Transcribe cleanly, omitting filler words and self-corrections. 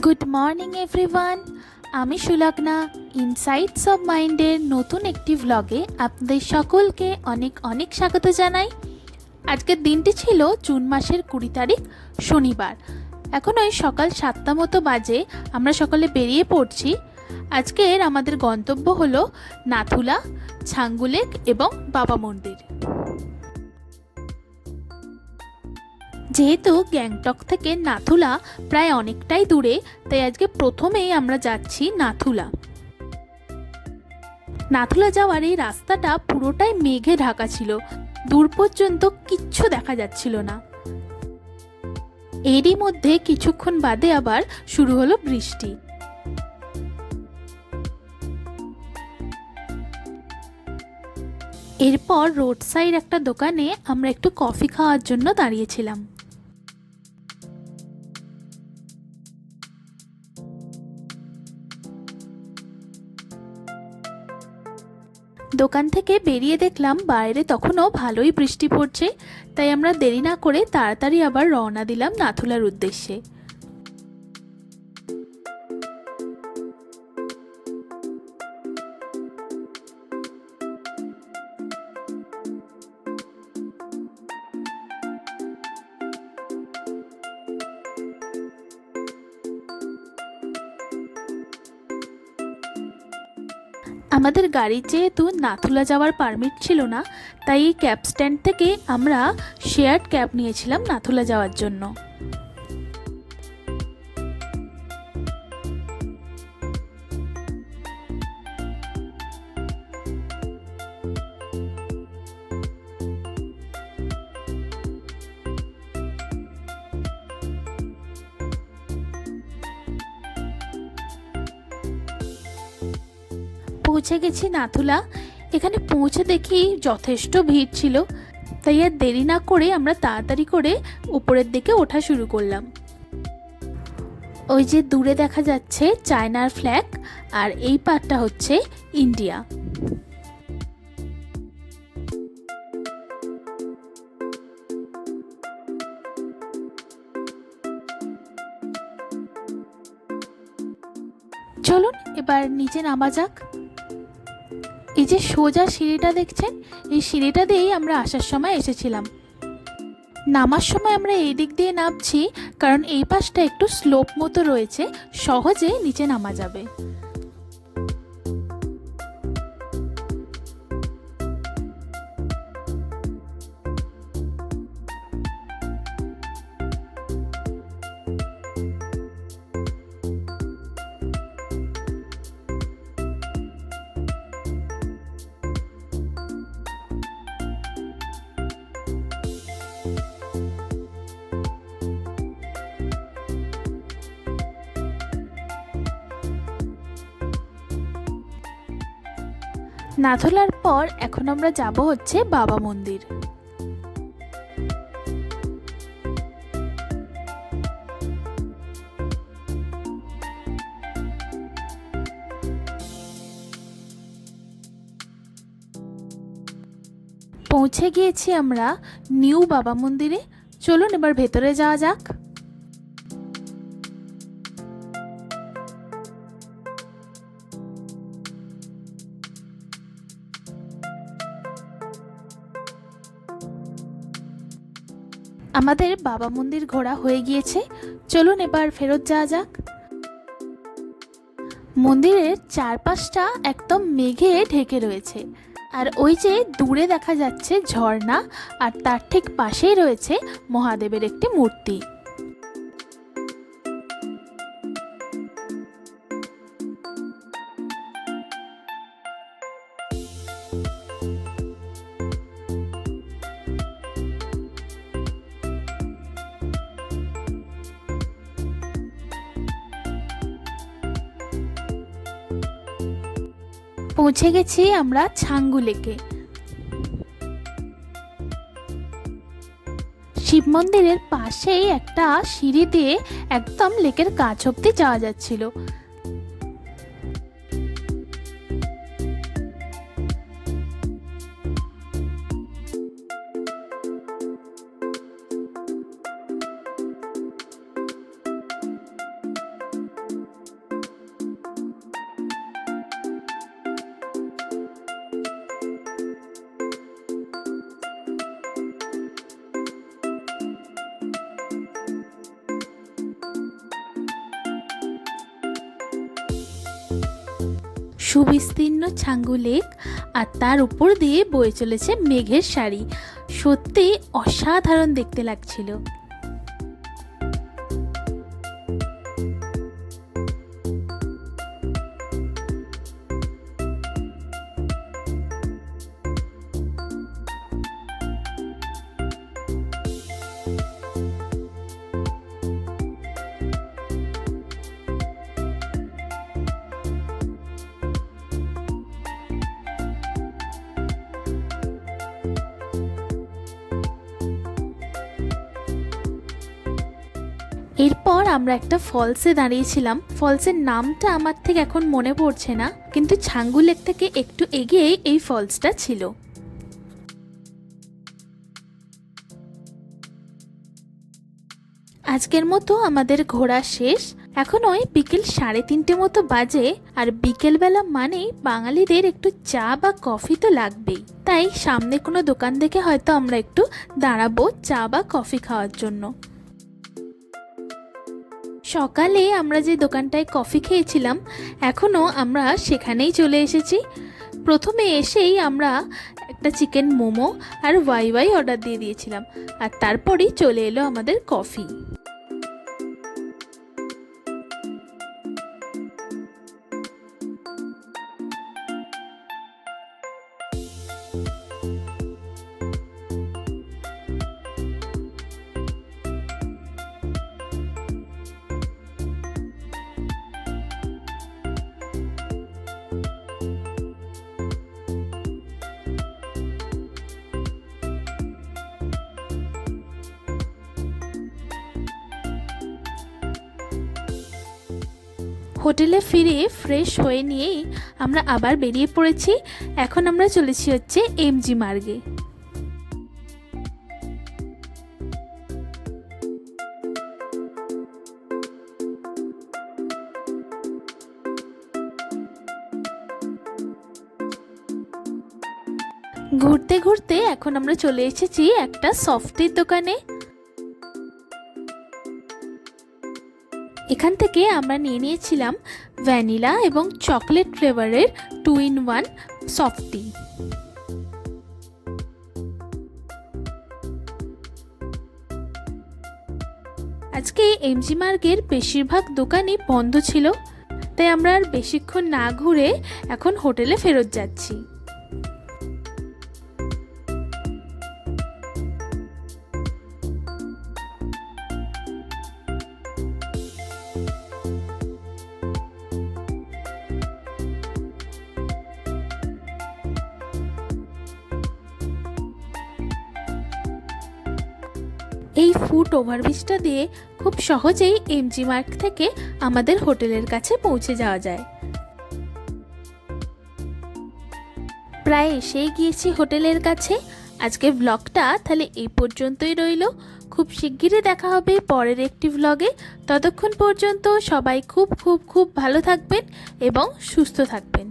Good morning everyone. আমি Sulagna. Insights of মাইন্ডের নতুন একটি ভ্লগে আপনাদের সকলকে অনেক অনেক স্বাগত জানাই। আজকের দিনটি ছিল জুন মাসের 20 তারিখ, শনিবার। এখন ওই সকাল 7টা মতো বাজে। আমরা সকালে বেরিয়ে পড়ছি। আজকের আমাদের গন্তব্য হলো নাথুলা, ছাঙ্গু লেক এবং বাবা মন্দির। যেহেতু গ্যাংটক থেকে নাথুলা প্রায় অনেকটাই দূরে, তাই আজকে প্রথমেই আমরা যাচ্ছি নাথুলা। নাথুলা যাওয়ার এই রাস্তাটা পুরোটাই মেঘে ঢাকা ছিল, দূর পর্যন্ত কিচ্ছু দেখা যাচ্ছিল না। এরই মধ্যে কিছুক্ষণ বাদে আবার শুরু হলো বৃষ্টি। এরপর রোড সাইড একটা দোকানে আমরা একটু কফি খাওয়ার জন্য দাঁড়িয়েছিলাম। দোকান থেকে বেরিয়ে দেখলাম বাইরে তখনও ভালোই বৃষ্টি পড়ছে, তাই আমরা দেরি না করে তাড়াতাড়ি আবার রওনা দিলাম নাথুলার উদ্দেশ্যে। আমাদের গাড়ির যেহেতু নাথুলা যাওয়ার পারমিট ছিল না, তাই এই ক্যাব স্ট্যান্ড থেকে আমরা শেয়ার্ড ক্যাব নিয়েছিলাম নাথুলা যাওয়ার জন্য। পৌঁছে গেছি নাথুলা। এখানে পৌঁছে দেখি যথেষ্ট ভিড় ছিল, তাই আর দেরি না করে আমরা তাড়াতাড়ি করে উপরের দিকে ওঠা শুরু করলাম। ওই যে দূরে দেখা যাচ্ছে চায়নার ফ্ল্যাগ, আর এই পারটা হচ্ছে ইন্ডিয়া। চলুন এবার নিচে নামা যাক। এই যে সোজা সিঁড়িটা দেখছেন, এই সিঁড়িটা দিয়েই আমরা আসার সময় এসেছিলাম। নামার সময় আমরা এই দিক দিয়ে নামছি, কারণ এই পাশটা একটু স্লোপ মতো রয়েছে, সহজে নিচে নামা যাবে। নাথুলার পর এখন আমরা যাব হচ্ছে বাবা মন্দির। পৌঁছে গিয়েছি আমরা নিউ বাবা মন্দিরে। চলুন এবার ভেতরে যাওয়া যাক। আমাদের বাবা মন্দির ঘোরা হয়ে গিয়েছে, চলুন এবার ফেরত যাওয়া যাক। মন্দিরের চারপাশটা একদম মেঘে ঢেকে রয়েছে, আর ওই যে দূরে দেখা যাচ্ছে ঝর্ণা, আর তার ঠিক পাশেই রয়েছে মহাদেবের একটি মূর্তি। পৌঁছে গেছি আমরা ছাঙ্গু লেকে। শিব মন্দিরের পাশেই একটা সিঁড়ি দিয়ে একদম লেকের কাছ অব্দি যাওয়া যাচ্ছিল। সুবিস্তীর্ণ ছাঙ্গু লেক, আর তার উপর দিয়ে বয়ে চলেছে মেঘের সারি। সত্যি অসাধারণ দেখতে লাগছিল। এরপর আমরা একটা ফলসে দাঁড়িয়েছিলাম। ফলসের নামটা আমার ঠিক এখন মনে পড়ছে না, কিন্তু ছাঙ্গু লেক থেকে একটু এগিয়ে এই ফলসটা ছিল। আজকের মতো আমাদের ঘোরা শেষ। এখন ওই বিকেল 3:30 মতো বাজে, আর বিকেলবেলা মানেই বাঙালিদের একটু চা বা কফি তো লাগবেই। তাই সামনে কোনো দোকান দেখে হয়তো আমরা একটু দাঁড়াবো চা বা কফি খাওয়ার জন্য। সকালে আমরা যে দোকানটায় কফি খেয়েছিলাম, এখনও আমরা সেখানেই চলে এসেছি। প্রথমে এসেই আমরা একটা চিকেন মোমো আর ওয়াই অর্ডার দিয়ে দিয়েছিলাম, আর তারপরেই চলে এলো আমাদের কফি। হোটেলে ফিরে ফ্রেশ হয়ে নিয়েই আমরা আবার বেরিয়ে পড়েছি। এখন আমরা চলেছি হচ্ছে এমজি মার্গে। ঘুরতে ঘুরতে এখন আমরা চলে এসেছি একটা সফটের দোকানে। এখান থেকে আমরা নিয়েছিলাম ভ্যানিলা এবং চকলেট ফ্লেভারের 2-in-1 সফটি। আজকে এমজি মার্গের বেশিরভাগ দোকানই বন্ধ ছিল, তাই আমরা আর বেশিক্ষণ না ঘুরে এখন হোটেলে ফেরত যাচ্ছি। এই ফুট ওভারব্রিজটা দিয়ে খুব সহজেই এমজি মার্গ থেকে আমাদের হোটেলের কাছে পৌঁছে যাওয়া যায়। প্রায় এসেই গিয়েছি হোটেলের কাছে। আজকের ব্লগটা তাহলে এই পর্যন্তই রইল। খুব শিগগিরই দেখা হবে পরের একটি ব্লগে। ততক্ষণ পর্যন্ত সবাই খুব খুব খুব ভালো থাকবেন এবং সুস্থ থাকবেন।